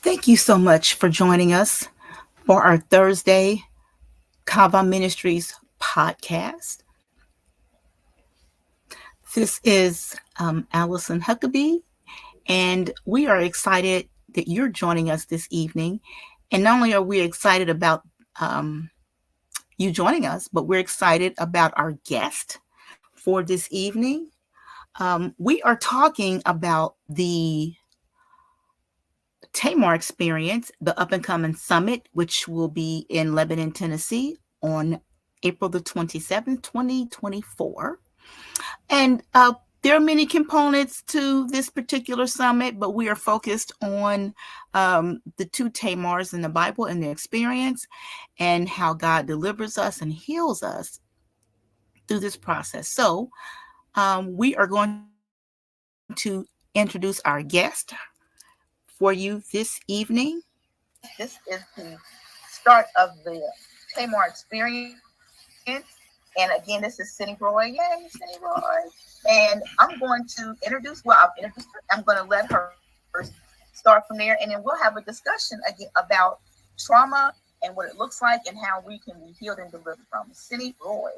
Thank you so much for joining us for our Thursday Kava Ministries podcast. This is Allison Huckabee, and we are excited that you're joining us this evening. And not only are we excited about you joining us, but we're excited about our guest for this evening. We are talking about the Tamar Experience, the Up and Coming Summit, which will be in Lebanon, Tennessee on April the 27th, 2024. And there are many components to this particular summit, but we are focused on the two Tamars in the Bible and their experience and how God delivers us and heals us through this process. So we are going to introduce our guest for you this evening. This is the start of the Tamar Experience. And again, this is Cinny Roy. Yay, Cinny Roy. And I'm going to I'll introduce her. I'm going to let her start from there. And then we'll have a discussion again about trauma and what it looks like and how we can be healed and delivered from. Cinny Roy.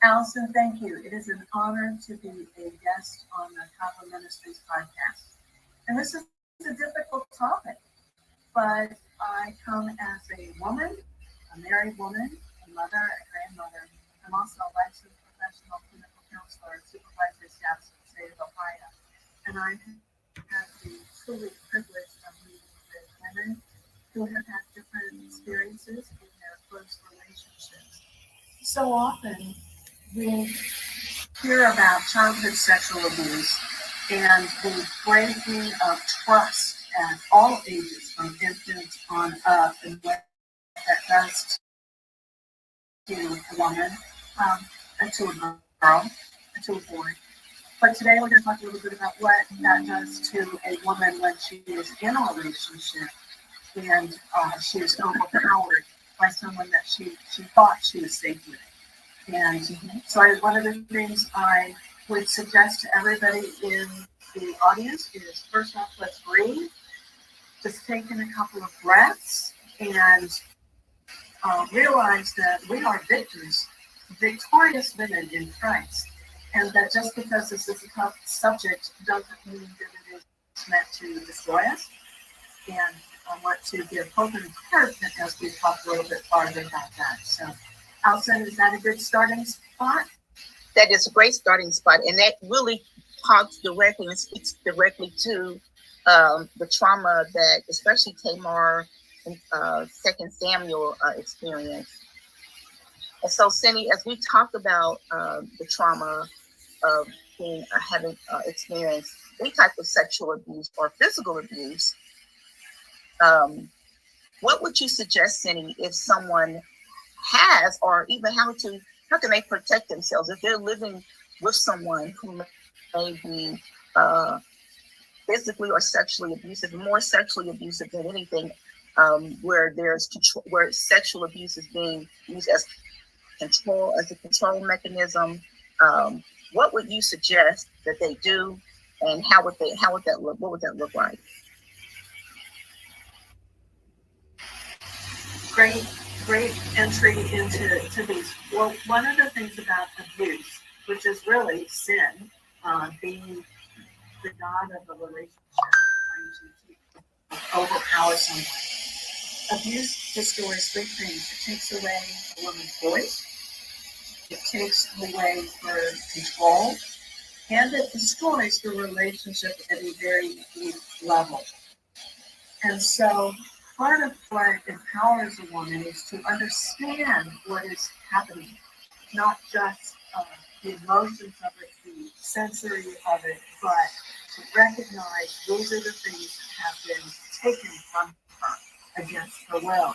Allison, thank you. It is an honor to be a guest on the Kava Ministries podcast. And this is a difficult topic, but I come as a woman, a married woman, a mother, a grandmother. I'm also a licensed professional clinical counselor and supervisory staff in the state of Ohio. And I have the truly privilege of meeting with women who have had different experiences in their close relationships. So often we hear about childhood sexual abuse and the breaking of trust at all ages, from infants on up, and what that does to a woman, and to a girl, and to a boy. But today we're going to talk a little bit about what that does to a woman when she is in a relationship and she is overpowered by someone that she thought she was safe with. And so one of the things I would suggest to everybody in the audience is, first off, let's breathe. Just take in a couple of breaths and realize that we are victors, victorious women in Christ. And that just because this is a tough subject doesn't mean that it is meant to destroy us. And I want to give hope and encouragement as we talk a little bit farther about that. So, Allison, is that a good starting spot? That is a great starting spot. And that really talks directly and speaks directly to the trauma that especially Tamar and 2 Samuel experienced. And so, Cindy, as we talk about the trauma of having experienced any type of sexual abuse or physical abuse, what would you suggest, Cindy, if someone has, or even how can they protect themselves if they're living with someone who may be physically or sexually abusive, more sexually abusive than anything, where there's control, where sexual abuse is being used as a control mechanism? What would you suggest that they do, and how would that look? What would that look like? Great entry into these. Well, one of the things about abuse, which is really sin, being the god of the relationship, trying to overpower someone. Abuse destroys three things. It takes away a woman's voice, it takes away her control, and it destroys the relationship at a very deep level. And so part of what empowers a woman is to understand what is happening, not just the emotions of it, the sensory of it, but to recognize those are the things that have been taken from her against her will.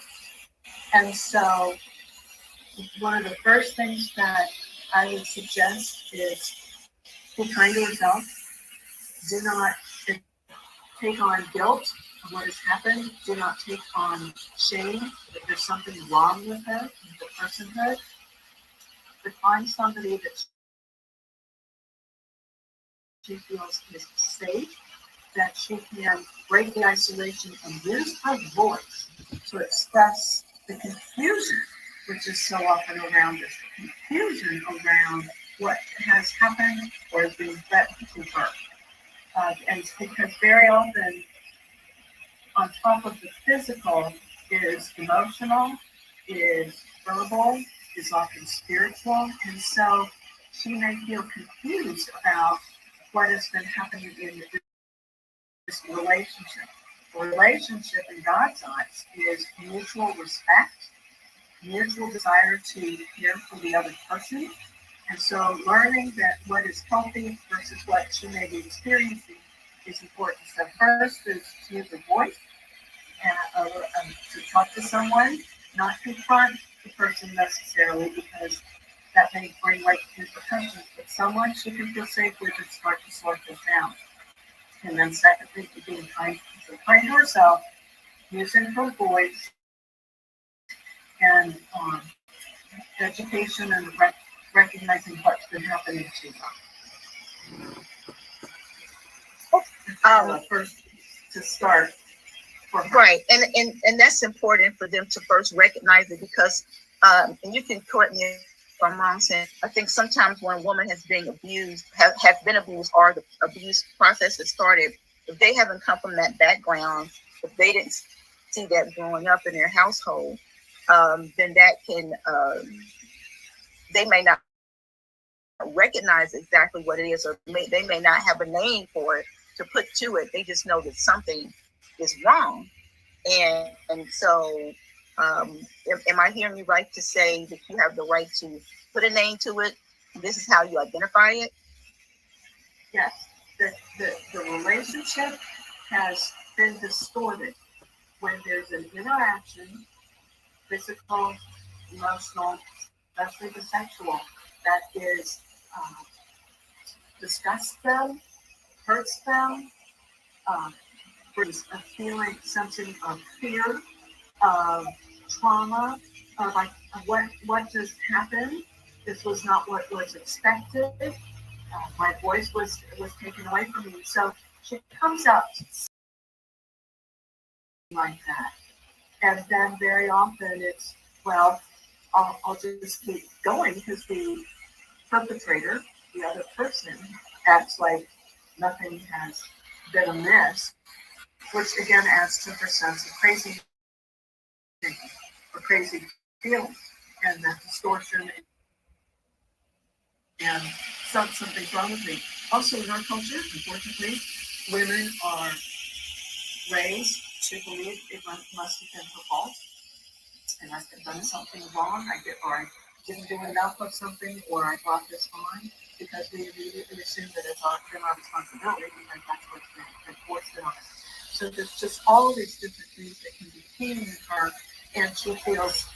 And so one of the first things that I would suggest is be kind to yourself. Do not take on guilt of what has happened. Do not take on shame that there's something wrong with her, with the personhood. But find somebody that she feels is safe that she can break the isolation and use her voice to express the confusion, which is so often around us, the confusion around what has happened or is being threatened to her. And it's because very often, on top of the physical, is emotional, is verbal, is often spiritual, and so she may feel confused about what has been happening in this relationship. A relationship in God's eyes is mutual respect, mutual desire to care for the other person. And so learning that what is healthy versus what she may be experiencing is important. So first is to use a voice and to talk to someone, not confront the person necessarily because that may bring like repercussions, but someone she can feel safe with and start to sort this out. And then secondly, being kind to herself, using her voice and education and recognizing what's been happening to her. First to start for her. Right, and that's important for them to first recognize it because, and you can correct me if I'm wrong, saying I think sometimes when a woman has been abused, has been abused, or the abuse process has started, if they haven't come from that background, if they didn't see that growing up in their household, then that can they may not recognize exactly what it is, or they may not have a name for it to put to it. They just know that something is wrong, and so am I hearing you right to say that you have the right to put a name to it? This is how you identify it? Yes, the relationship has been distorted when there's an interaction, physical, emotional, especially the sexual, that is disgusts them, hurts them, brings a feeling, something of fear, of trauma, of like what just happened. This was not what was expected. My voice was taken away from me. So she comes out like that, and then very often it's well, I'll just keep going because the perpetrator, the other person, acts like nothing has been amiss, which again adds to her sense of crazy thinking or crazy feeling, and that distortion and something's wrong with me. Also, in our culture, unfortunately, women are raised to believe it must have been her fault. I must have done something wrong. Or I didn't do enough of something, or I brought this on because we immediately assume that it's been our responsibility because that's what's been forced on us. So there's just all these different things that can be feeding her, and she feels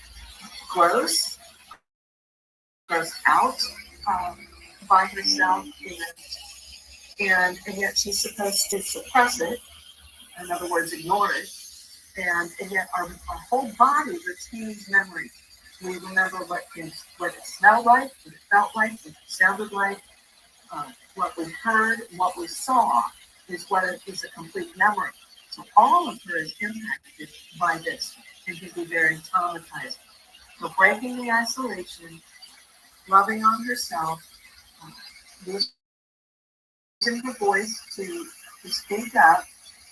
gross out by herself, and yet she's supposed to suppress it. In other words, ignore it. And yet our whole body retains memory. We remember what it smelled like, what it felt like, what it sounded like, what we heard, what we saw is what is a complete memory. So all of her is impacted by this and can be very traumatized. So breaking the isolation, loving on herself, using her voice to speak up,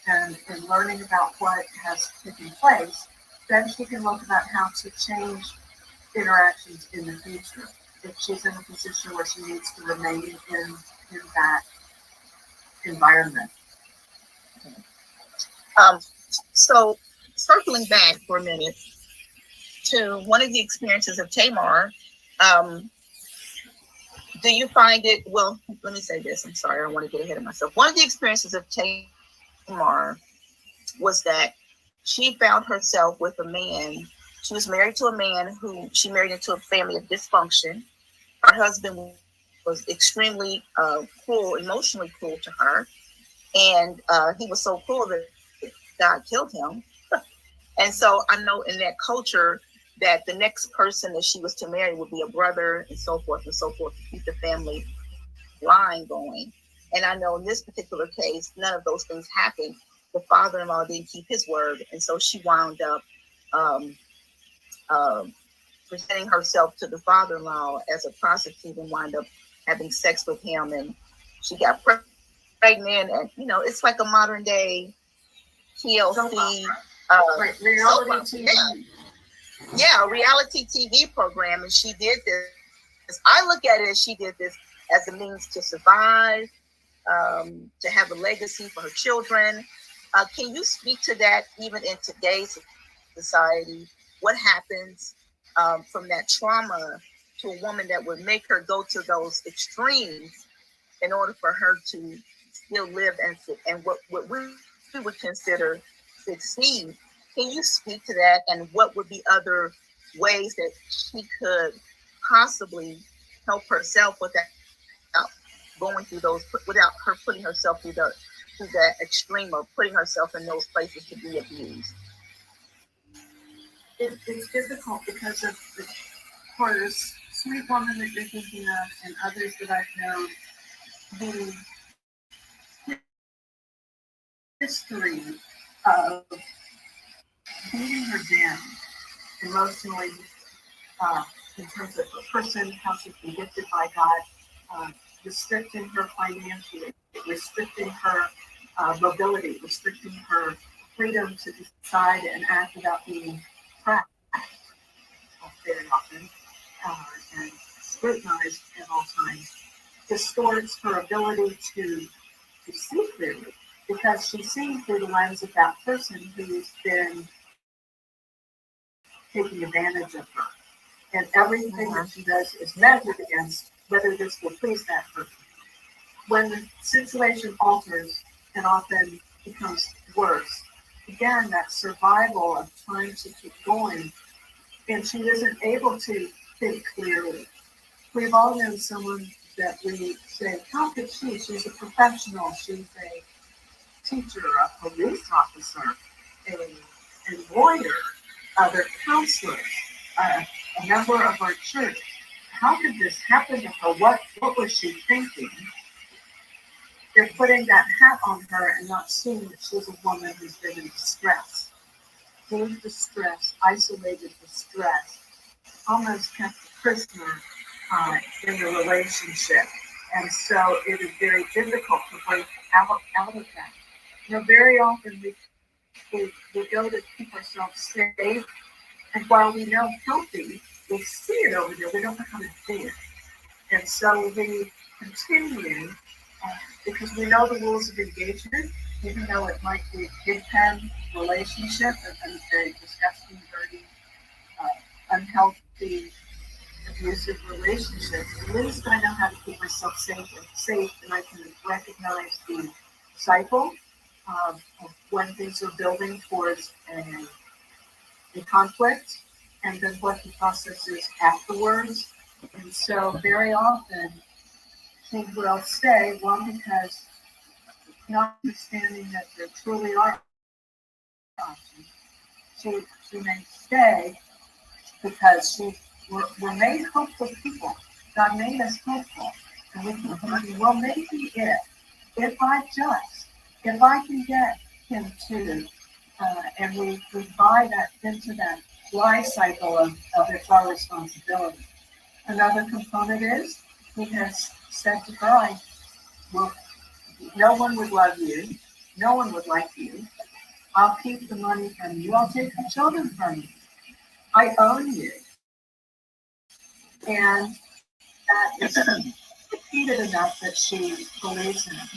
and learning about what has taken place, then she can look about how to change interactions in the future if she's in a position where she needs to remain in that environment. So circling back for a minute to one of the experiences of Tamar, do you find it, well, let me say this, I'm sorry, I don't want to get ahead of myself. One of the experiences of Tamar was that she found herself with a man. She was married to a man who she married into a family of dysfunction. Her husband was extremely cruel, emotionally cruel to her. And he was so cruel that God killed him. And so I know in that culture that the next person that she was to marry would be a brother and so forth to keep the family line going. And I know in this particular case, none of those things happened. The father-in-law didn't keep his word, and so she wound up um, um, presenting herself to the father-in-law as a prostitute and wind up having sex with him, and she got pregnant. And it's like a modern day TLC reality TV. Yeah, a reality TV program, and she did this. I look at it as she did this as a means to survive, to have a legacy for her children. Can you speak to that even in today's society? What happens from that trauma to a woman that would make her go to those extremes in order for her to still live and what we would consider succeed? Can you speak to that, and what would be other ways that she could possibly help herself without going through those, without her putting herself through that extreme of putting herself in those places to be abused? It's difficult because of for this sweet woman that you're thinking of and others that I've known, the history of beating her down emotionally, in terms of a person, how she's been gifted by God, restricting her financially, restricting her mobility, restricting her freedom to decide and act without being tracked very often, and scrutinized at all times, distorts her ability to see clearly, because she's seeing through the lens of that person who's been taking advantage of her. And everything that she does is measured against whether this will please that person. When the situation alters and often becomes worse, again, that survival of trying to keep going, and she isn't able to think clearly. We've all known someone that we say, how could she? She's a professional. She's a teacher, a police officer, a lawyer, other counselors, a member of our church. How could this happen to her? What was she thinking? They're putting that hat on her and not seeing that she's a woman who's been in distress. Deep distress, isolated distress, almost kept a prisoner in the relationship. And so it is very difficult to break out of that. Very often we go to keep ourselves safe, and while we know healthy, we see it over there, we don't know how to do it. And so we continue, because we know the rules of engagement, even though it might be a big pen relationship and a very disgusting, dirty, unhealthy, abusive relationship. At least I know how to keep myself safe, and I can recognize the cycle of when things are building towards a conflict, and then what the process is afterwards. And so very often she will stay, one, because not understanding that there truly are options. She may stay because we're made hopeful people. God made us hopeful. And we keep thinking, well, maybe if I can get him to, and we buy that into that life cycle of it's our responsibility. Another component is he has said to her, well, no one would love you. No one would like you. I'll keep the money from you. I'll take the children from you. I own you. And that is repeated enough that she believes in it.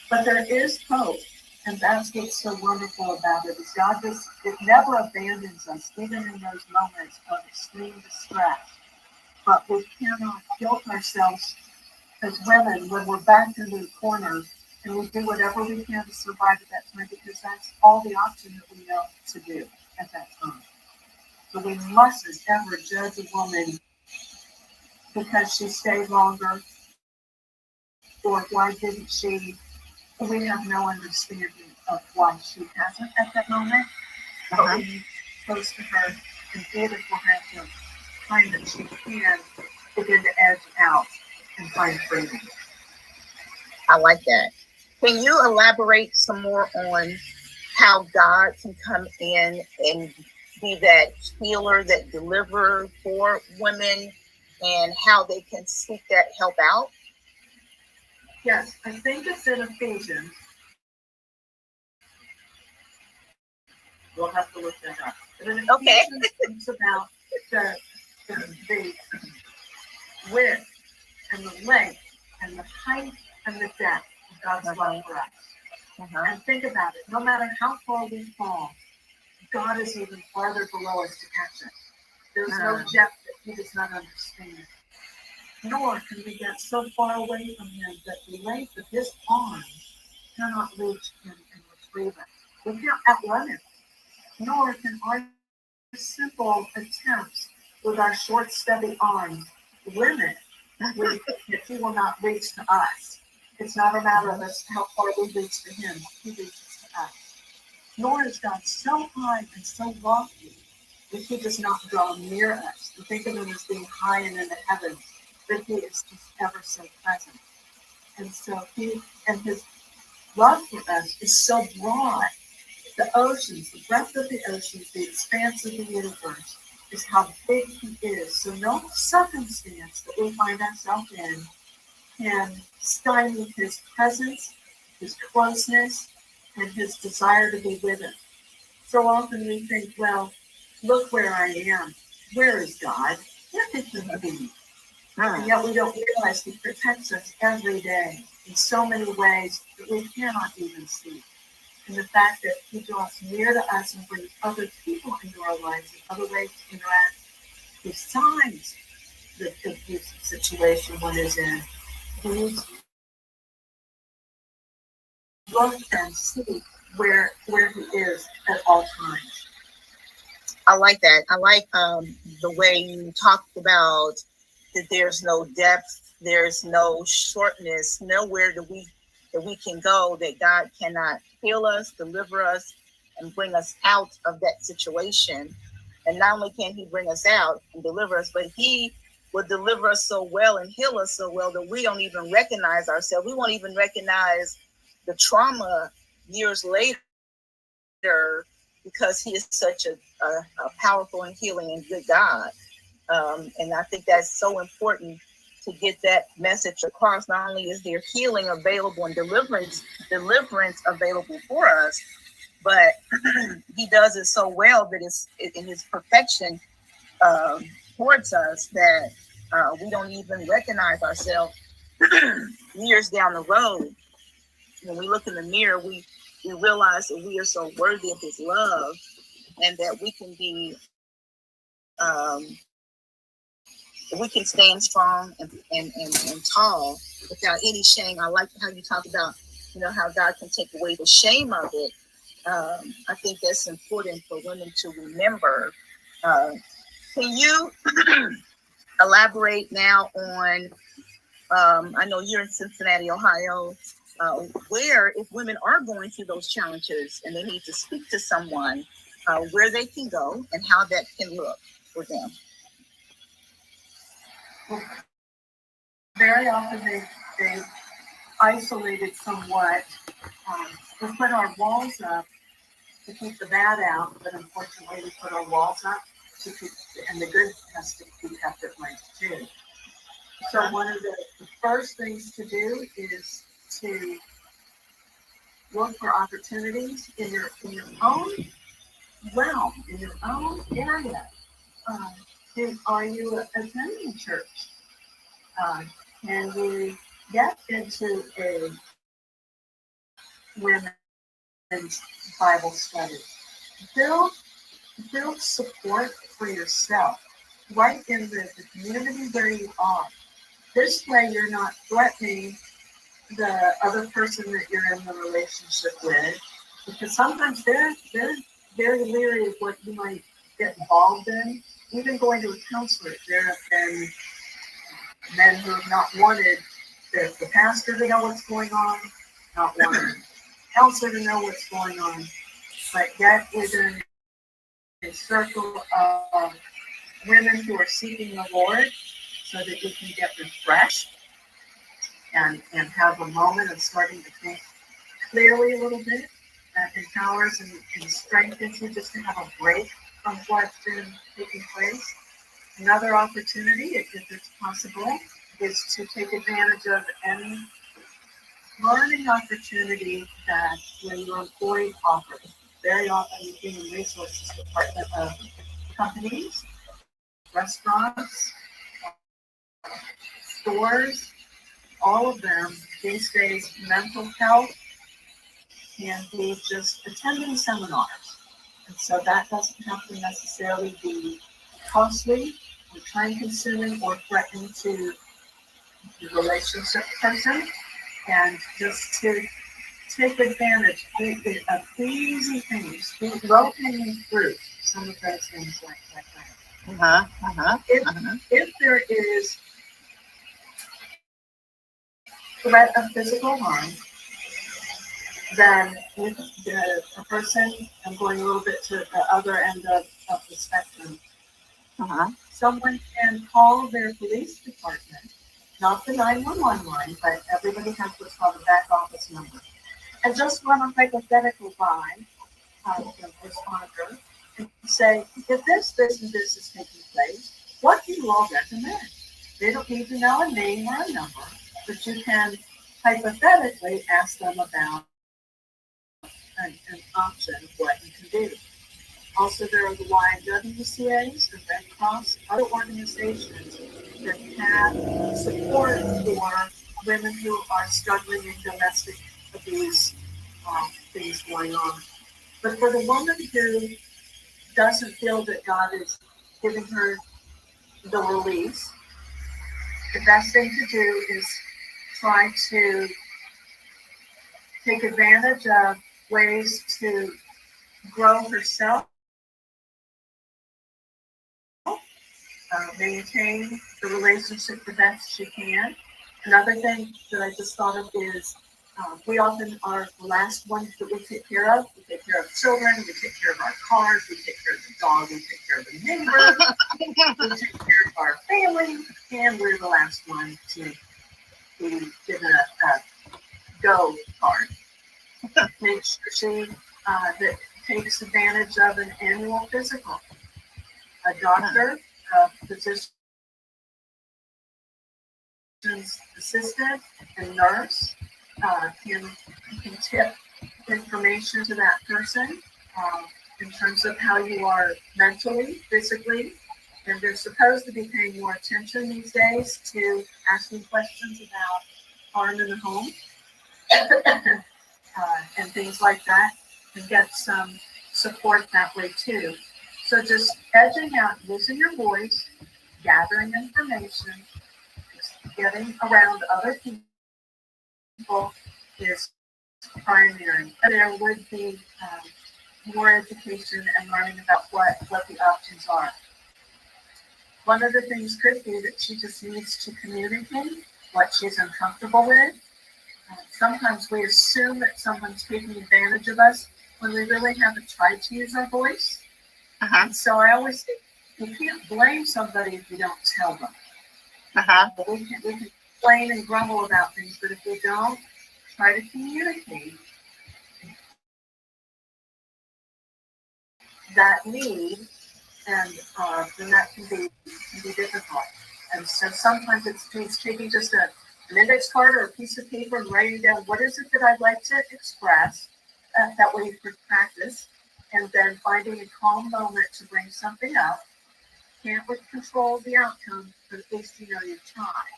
But there is hope. And that's what's so wonderful about it, is God it never abandons us, even in those moments of extreme distress. But we cannot guilt ourselves as women when we're backed into the corner, and we do whatever we can to survive at that time, because that's all the option that we know to do at that time. So we mustn't ever judge a woman because she stayed longer, or why didn't she. We have no understanding of why she hasn't at that moment. But we need to be close to her and be able for her to find that she can begin to edge out and find freedom. I like that. Can you elaborate some more on how God can come in and be that healer, that deliverer for women, and how they can seek that help out? Yes, I think it's in Ephesians. We'll have to look that up. But in Okay. Ephesians, it's about the width and the length and the height and the depth of God's love for us. And think about it. No matter how far we fall, God is even farther below us to catch us. There's no depth that He does not understand. Nor can we get so far away from Him that the length of His arm cannot reach Him and retrieve us. We can't outrun Him. Nor can our simple attempts with our short, stubby arms limit that He will not reach to us. It's not a matter of us how far we reach to Him. He reaches to us. Nor is God so high and so lofty that He does not draw near us. We think of Him as being high and in the heavens, but He is just ever so present. And so His love for us is so broad. The oceans, the breadth of the oceans, the expanse of the universe is how big He is. So no circumstance that we find ourselves in can stymie His presence, His closeness, and His desire to be with us. So often we think, well, look where I am. Where is God? Where could He be? And yet we don't realize He protects us every day in so many ways that we cannot even see. And the fact that He draws near to us and brings other people into our lives and other ways to interact besides the abusive situation one is in. We need to look and see where He is at all times. I like that. I like the way you talked about that there's no depth, there's no shortness, nowhere that we can go that God cannot heal us, deliver us, and bring us out of that situation. And not only can He bring us out and deliver us, but He will deliver us so well and heal us so well that we don't even recognize ourselves. We won't even recognize the trauma years later because He is such a powerful and healing and good God. And I think that's so important to get that message across. Not only is there healing available and deliverance available for us, but He does it so well that it's in His perfection towards us that we don't even recognize ourselves years down the road. When we look in the mirror, we realize that we are so worthy of His love and that we can be we can stand strong and tall without any shame. I like how you talk about, how God can take away the shame of it. I think that's important for women to remember. Can you elaborate now on, I know you're in Cincinnati, Ohio, where if women are going through those challenges and they need to speak to someone, where they can go and how that can look for them? Very often they isolated somewhat. We put our walls up to keep the bad out, but unfortunately we put our walls up to keep, and the good has to be kept at place too. So one of the first things to do is to look for opportunities in your own realm, in your own area. Are you attending church? Can we get into a women's Bible study? Build support for yourself right in the community where you are. This way you're not threatening the other person that you're in the relationship with, because sometimes they're very leery of what you might get involved in. Even going to a counselor, there have been men who have not wanted the pastor to know what's going on, not wanting the counselor to know what's going on, but get within a circle of women who are seeking the Lord so that you can get refreshed. and have a moment of starting to think clearly a little bit. That empowers and strengthens you just to have a break from what's been taking place. Another opportunity, if it's possible, is to take advantage of any learning opportunity that your employee offers. Very often, the human resources department of companies, restaurants, stores, all of them these days, mental health can be just attending seminars. And so that doesn't have to necessarily be costly or time consuming or threatening to the relationship person. And just to take advantage of easy things, low hanging fruit, some of those things like that. If there is threat of physical harm, then with the person, I'm going a little bit to the other end of the spectrum, someone can call their police department, not the 911 line, but everybody has what's called a back office number. And just run a hypothetical by the responder and say, if this and this is taking place, what do you all recommend? They don't need to know a name or a number, but you can hypothetically ask them about an option of what you can do. Also, there are the YWCAs, the Red Cross, other organizations that have support for women who are struggling in domestic abuse things going on. But for the woman who doesn't feel that God is giving her the release, the best thing to do is try to take advantage of ways to grow herself, maintain the relationship the best she can. Another thing that I just thought of is we often are the last ones that we take care of. We take care of children, we take care of our cars, we take care of the dog, we take care of the neighbor, we take care of our family, and we're the last one to be given a go card. Make sure she that takes advantage of an annual physical. A doctor, a physician's assistant, and nurse can tip information to that person in terms of how you are mentally, physically, and they're supposed to be paying more attention these days to asking questions about harm in the home and things like that, and get some support that way too. So just edging out, using your voice, gathering information, just getting around other people is primary. There would be more education and learning about what the options are. One of the things could be that she just needs to communicate what she's uncomfortable with. Sometimes we assume that someone's taking advantage of us when we really haven't tried to use our voice. And so I always think you can't blame somebody if you don't tell them. We can complain and grumble about things, but if we don't try to communicate that need, and then that can be difficult. And so sometimes it means taking just an index card or a piece of paper and writing down what is it that I'd like to express. That way you can practice, and then finding a calm moment to bring something up. Can't control the outcome, but at least you know you tried.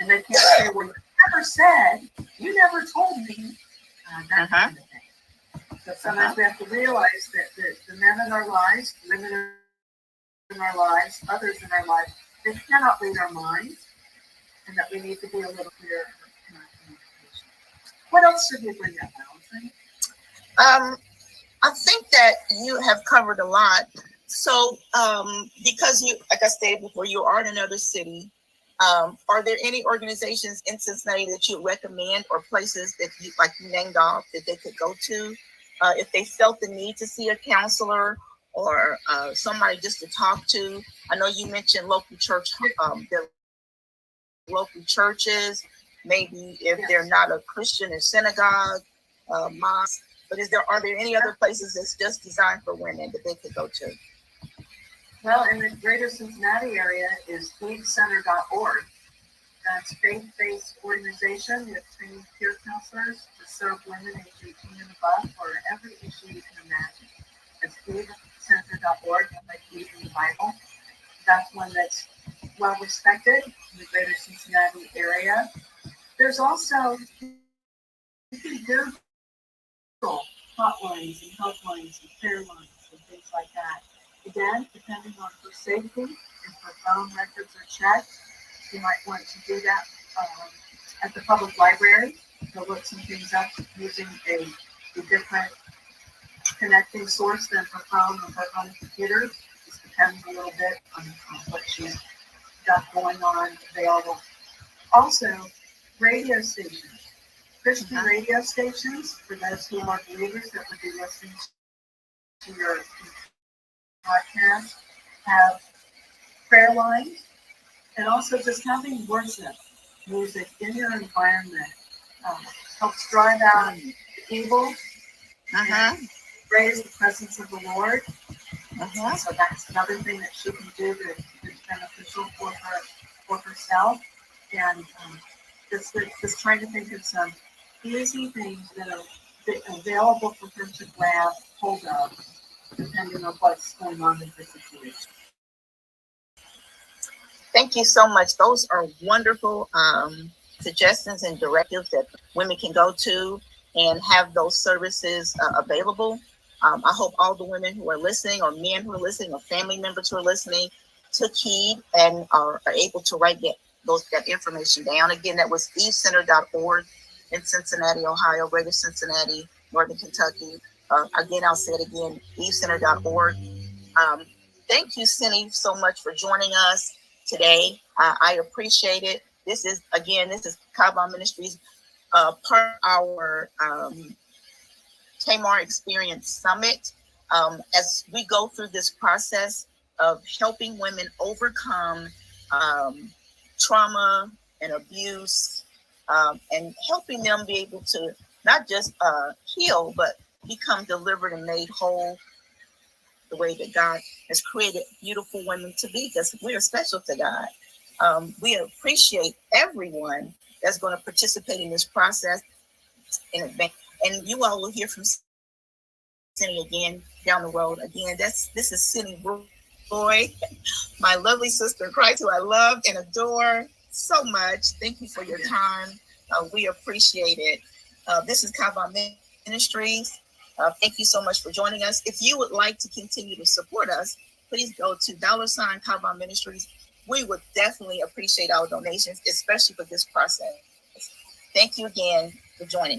And they can't say, well, you never said, you never told me, that kind of thing. So sometimes we have to realize that the men in our lives, women in our lives, others in our lives, they cannot read our minds, and that we need to be a little clearer in our communication. What else should we bring up, Allison? I think that you have covered a lot. So, because you, like I stated before, you are in another city, are there any organizations in Cincinnati that you recommend, or places that you, like you named off, that they could go to if they felt the need to see a counselor or somebody just to talk to? I know you mentioned local church, the local churches. maybe if they're not a Christian, a synagogue, mosque. But are there any other places that's just designed for women that they could go to? Well, in the greater Cincinnati area is aidcenter.org. That's a faith-based organization with trained peer counselors to serve women aged 18 and above for every issue you can imagine. It's aidcenter.org, like Aid in the Bible. That's one that's well respected in the greater Cincinnati area. There's also, you can Google hotlines and helplines and care lines and things like that. Again, depending on her safety, if her phone records are checked, you might want to do that at the public library to look some things up using a different connecting source than her phone or her own computer. Just depends a little bit on what she's got going on available. Also, radio stations, Christian radio stations, for those who are believers that would be listening to your podcast, have prayer lines, and also just having worship music in your environment helps drive out evil and raise the presence of the Lord. So that's another thing that she can do that's beneficial for herself. And just trying to think of some easy things that are available for her to grab hold of, depending on what's going on in her situation. Thank you so much. Those are wonderful suggestions and directives that women can go to and have those services available. I hope all the women who are listening, or men who are listening, or family members who are listening, took heed and are able to write that information down. Again, that was aidcenter.org in Cincinnati, Ohio, Greater Cincinnati, Northern Kentucky. Again, I'll say it again, aidcenter.org. Thank you, Cinny, so much for joining us today. I appreciate it. This is Kava Ministries, part of our Tamar Experience Summit. As we go through this process of helping women overcome trauma and abuse, and helping them be able to not just heal, but become delivered and made whole the way that God has created beautiful women to be, because we are special to God. We appreciate everyone that's going to participate in this process in advance. And you all will hear from Cinny again down the road. Again, this is Cinny Roy, my lovely sister in Christ, who I love and adore so much. Thank you for your time. We appreciate it. This is Kava Ministries. Thank you so much for joining us. If you would like to continue to support us, please go to $Kava Ministries. We would definitely appreciate our donations, especially for this process. Thank you again for joining us.